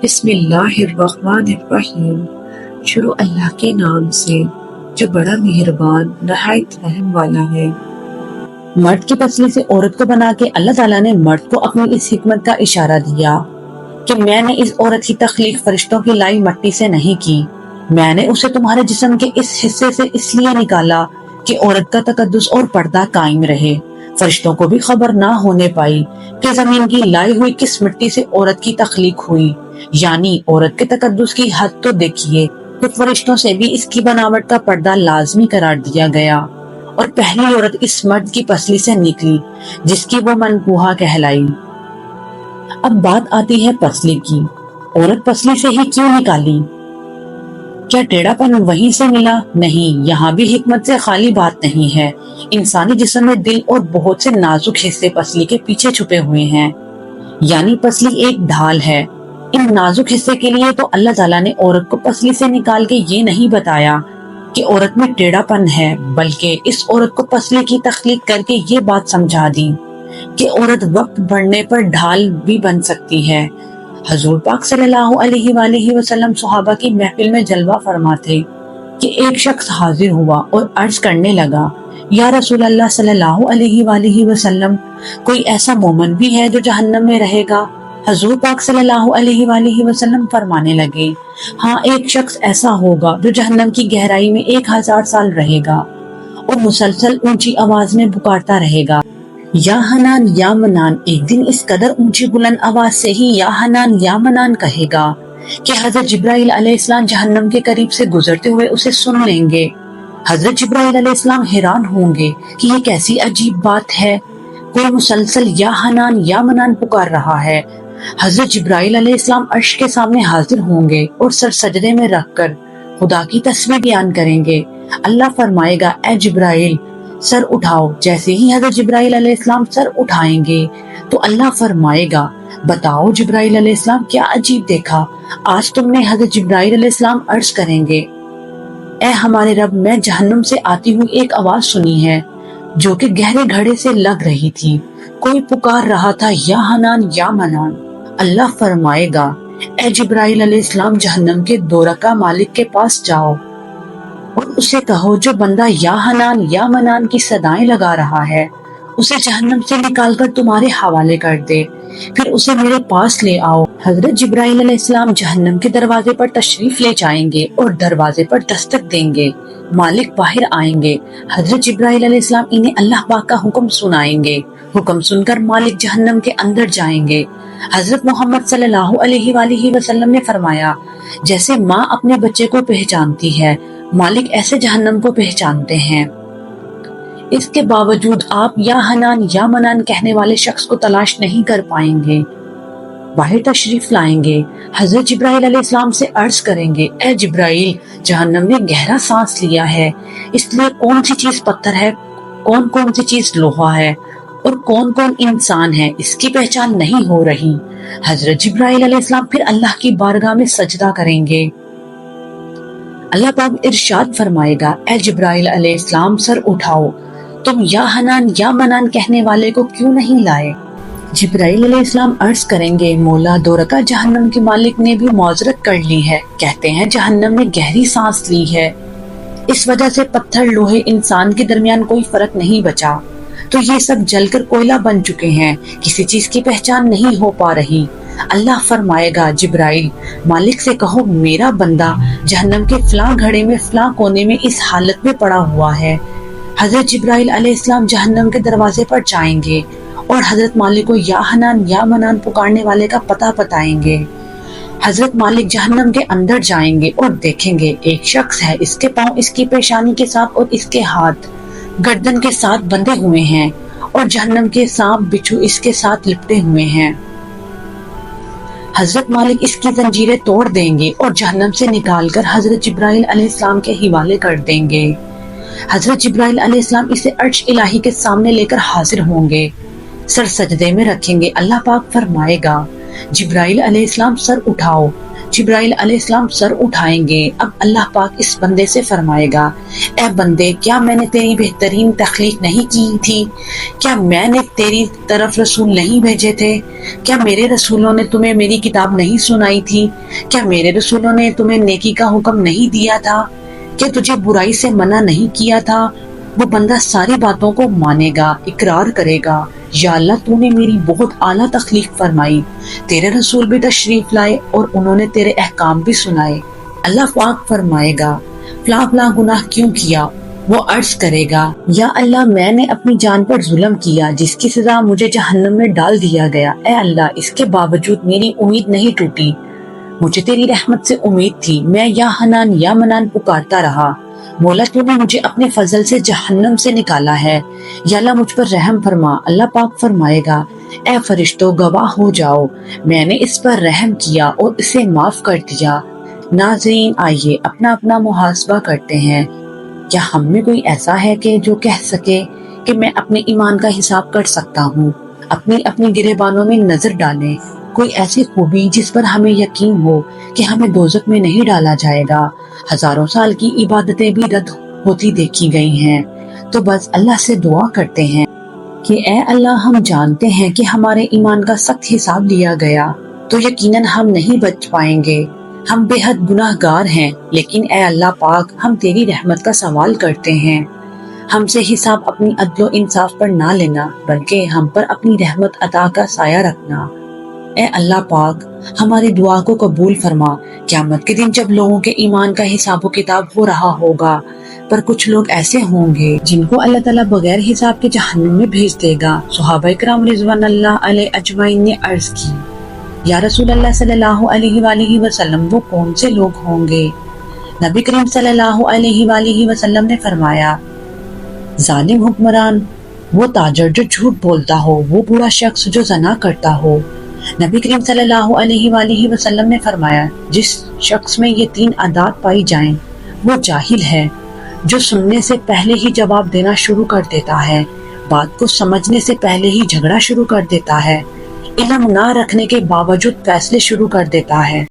بسم اللہ الرحمن الرحیم۔ شروع اللہ کے نام سے جو بڑا مہربان نہایت رحم والا ہے۔ مرد کی پسلی سے عورت کو بنا کے اللہ تعالیٰ نے مرد کو اپنی اس حکمت کا اشارہ دیا کہ میں نے اس عورت کی تخلیق فرشتوں کی لائی مٹی سے نہیں کی، میں نے اسے تمہارے جسم کے اس حصے سے اس لیے نکالا کہ عورت کا تقدس اور پردہ قائم رہے۔ فرشتوں کو بھی خبر نہ ہونے پائی کہ زمین کی لائی ہوئی کس مٹی سے عورت کی تخلیق ہوئی، یعنی عورت کے تقدس کی حد تو دیکھیے کہ فرشتوں سے بھی اس کی بناوٹ کا پردہ لازمی قرار دیا گیا، اور پہلی عورت اس مرد کی پسلی سے نکلی جس کی وہ منقوہہ کہلائی۔ اب بات آتی ہے پسلی کی۔ عورت پسلی سے ہی کیوں نکالی؟ کیا ٹیڑھا پن وہیں سے ملا؟ نہیں، یہاں بھی حکمت سے خالی بات نہیں ہے۔ انسانی جسم میں دل اور بہت سے نازک حصے پسلی کے پیچھے چھپے ہوئے ہیں، یعنی پسلی ایک ڈھال ہے۔ ان نازک حصے کے لیے تو اللہ تعالیٰ نے عورت کو پسلی سے نکال کے یہ نہیں بتایا کہ عورت میں ٹیڑھا پن ہے، بلکہ اس عورت کو پسلی کی تخلیق کر کے یہ بات سمجھا دی کہ عورت وقت بڑھنے پر ڈھال بھی بن سکتی ہے۔ حضور پاک صلی اللہ علیہ وآلہ وسلم صحابہ کی محفل میں جلوہ فرماتے کہ ایک شخص حاضر ہوا اور عرض کرنے لگا، یا رسول اللہ صلی اللہ علیہ وآلہ وسلم، کوئی ایسا مومن بھی ہے جو جہنم میں رہے گا؟ حضور پاک صلی اللہ علیہ وآلہ وسلم فرمانے لگے، ہاں، ایک شخص ایسا ہوگا جو جہنم کی گہرائی میں 1000 سال رہے گا اور مسلسل اونچی آواز میں پکارتا رہے گا، یا حنان یا منان۔ ایک دن اس قدر اونچی بلند آواز سے ہی یا حنان یا منان کہے گا کہ حضرت جبرائیل علیہ السلام جہنم کے قریب سے گزرتے ہوئے اسے سن لیں گے۔ حضرت جبرائیل علیہ السلام حیران ہوں گے کہ یہ کیسی عجیب بات ہے، کوئی مسلسل یا حنان یا منان پکار رہا ہے۔ حضرت جبرائیل علیہ السلام عرش کے سامنے حاضر ہوں گے اور سر سجدے میں رکھ کر خدا کی تسبیح بیان کریں گے۔ اللہ فرمائے گا، اے جبرائیل سر اٹھاؤ۔ جیسے ہی حضرت جبرائیل علیہ السلام سر اٹھائیں گے تو اللہ فرمائے گا، بتاؤ جبرائیل علیہ السلام کیا عجیب دیکھا؟ آج تم نے حضرت جبرائیل علیہ السلام عرض کریں گے، اے ہمارے رب، میں جہنم سے آتی ہوئی ایک آواز سنی ہے جو کہ گہرے گھڑے سے لگ رہی تھی، کوئی پکار رہا تھا یا حنان یا منان۔ اللہ فرمائے گا، اے جبرائیل علیہ السلام جہنم کے دورکا مالک کے پاس جاؤ اور اسے کہو جو بندہ یا حنان یا منان کی صدائیں لگا رہا ہے اسے جہنم سے نکال کر تمہارے حوالے کر دے، پھر اسے میرے پاس لے آؤ۔ حضرت جبرائیل علیہ السلام جہنم کے دروازے پر تشریف لے جائیں گے اور دروازے پر دستک دیں گے، مالک باہر آئیں گے۔ حضرت جبرائیل علیہ السلام انہیں اللہ پاک کا حکم سنائیں گے، حکم سن کر مالک جہنم کے اندر جائیں گے۔ حضرت محمد صلی اللہ علیہ وآلہ وسلم نے فرمایا، جیسے ماں اپنے بچے کو پہچانتی ہے، مالک ایسے جہنم کو پہچانتے ہیں۔ اس کے باوجود آپ یا حنان یا منان کہنے والے شخص کو تلاش نہیں کر پائیں گے۔ باہر تشریف لائیں گے، حضرت جبرائیل علیہ السلام سے عرض کریں گے، اے جبرائیل جہنم نے گہرا سانس لیا ہے، اس لیے کون سی چیز پتھر ہے، کون سی چیز لوہا ہے اور کون انسان ہے، اس کی پہچان نہیں ہو رہی۔ حضرت جبرائیل علیہ السلام پھر اللہ کی بارگاہ میں سجدہ کریں گے۔ اللہ پاک ارشاد فرمائے گا، اے جبرائیل علیہ السلام سر اٹھاؤ، تم یا حنان یا منان کہنے والے کو کیوں نہیں لائے؟ جبرائیل علیہ السلام عرض کریں گے، مولا دورکا جہنم کے مالک نے بھی معذرت کر لی ہے، کہتے ہیں جہنم نے گہری سانس لی ہے، اس وجہ سے پتھر لوہے انسان کے درمیان کوئی فرق نہیں بچا، تو یہ سب جل کر کوئلہ بن چکے ہیں، کسی چیز کی پہچان نہیں ہو پا رہی۔ اللہ فرمائے گا، جبرائیل مالک سے کہو میرا بندہ جہنم کے فلاں گھڑے میں فلاں کونے میں اس حالت میں پڑا ہوا ہے۔ حضرت جبرائیل علیہ السلام جہنم کے دروازے پر جائیں گے اور حضرت مالک کو یا حنان یا منان پکارنے والے کا پتہ بتائیں گے۔ حضرت مالک جہنم کے اندر جائیں گے اور دیکھیں گے ایک شخص ہے، اس کے پاؤں اس کی پیشانی کے ساتھ اور اس کے ہاتھ گردن کے ساتھ بندھے ہوئے ہیں اور جہنم کے سانپ بچھو اس کے ساتھ لپٹے ہوئے ہیں۔ حضرت مالک اس کی زنجیریں توڑ دیں گے اور جہنم سے نکال کر حضرت جبرائیل علیہ السلام کے حوالے کر دیں گے۔ حضرت جبرائیل علیہ السلام اسے عرش الہی کے سامنے لے کر حاضر ہوں گے، سر سجدے میں رکھیں گے۔ اللہ پاک فرمائے گا، جبرائیل علیہ السلام سر اٹھاؤ۔ جبرائیل علیہ السلام سر اٹھائیں گے۔ اب اللہ پاک اس بندے سے فرمائے گا، اے بندے، کیا میں نے تیری بہترین تخلیق نہیں کی تھی؟ کیا میں نے تیری طرف رسول نہیں بھیجے تھے؟ کیا میرے رسولوں نے تمہیں میری کتاب نہیں سنائی تھی؟ کیا میرے رسولوں نے تمہیں نیکی کا حکم نہیں دیا تھا؟ کیا تجھے برائی سے منع نہیں کیا تھا؟ وہ بندہ ساری باتوں کو مانے گا، اقرار کرے گا، یا اللہ تو نے میری بہت اعلیٰ تخلیق فرمائی، تیرے رسول بھی تشریف لائے اور انہوں نے تیرے احکام بھی سنائے۔ اللہ پاک فرمائے گا، فلاں فلاں گناہ کیوں کیا؟ وہ عرض کرے گا، یا اللہ میں نے اپنی جان پر ظلم کیا جس کی سزا مجھے جہنم میں ڈال دیا گیا۔ اے اللہ، اس کے باوجود میری امید نہیں ٹوٹی، مجھے تیری رحمت سے امید تھی، میں یا حنان یا منان پکارتا رہا۔ مولا تو نے مجھے اپنے فضل سے جہنم سے نکالا ہے، یا اللہ مجھ پر رحم فرما۔ اللہ پاک فرمائے گا، اے فرشتوں گواہ ہو جاؤ، میں نے اس پر رحم کیا اور اسے معاف کر دیا۔ ناظرین، آئیے اپنا اپنا محاسبہ کرتے ہیں۔ کیا ہم میں کوئی ایسا ہے کہ جو کہہ سکے کہ میں اپنے ایمان کا حساب کر سکتا ہوں؟ اپنی گریبانوں میں نظر ڈالیں، کوئی ایسی خوبی جس پر ہمیں یقین ہو کہ ہمیں دوزخ میں نہیں ڈالا جائے گا۔ ہزاروں سال کی عبادتیں بھی رد ہوتی دیکھی گئی ہیں، تو بس اللہ سے دعا کرتے ہیں کہ اے اللہ، ہم جانتے ہیں کہ ہمارے ایمان کا سخت حساب لیا گیا تو یقیناً ہم نہیں بچ پائیں گے، ہم بے حد گناہ گار ہیں، لیکن اے اللہ پاک، ہم تیری رحمت کا سوال کرتے ہیں، ہم سے حساب اپنی عدل و انصاف پر نہ لینا، بلکہ ہم پر اپنی رحمت عطا کا سایہ رکھنا۔ اے اللہ پاک، ہماری دعا کو قبول فرما۔ قیامت کے دن جب لوگوں کے ایمان کا حساب و کتاب ہو رہا ہوگا، پر کچھ لوگ ایسے ہوں گے جن کو اللہ تعالیٰ بغیر حساب کے جہنم میں بھیج دے گا۔ صحابہ کرام رضوان اللہ علیہ اجمعین نے عرض کی، یا رسول اللہ صلی اللہ علیہ وآلہ وسلم، وہ کون سے لوگ ہوں گے؟ نبی کریم صلی اللہ علیہ وآلہ وسلم نے فرمایا، ظالم حکمران، وہ تاجر جو جھوٹ بولتا ہو، وہ برا شخص جو زنا کرتا ہو۔ نبی کریم صلی اللہ علیہ وآلہ وسلم نے فرمایا، جس شخص میں یہ 3 عادات پائی جائیں وہ جاہل ہے، جو سننے سے پہلے ہی جواب دینا شروع کر دیتا ہے، بات کو سمجھنے سے پہلے ہی جھگڑا شروع کر دیتا ہے، علم نہ رکھنے کے باوجود فیصلے شروع کر دیتا ہے۔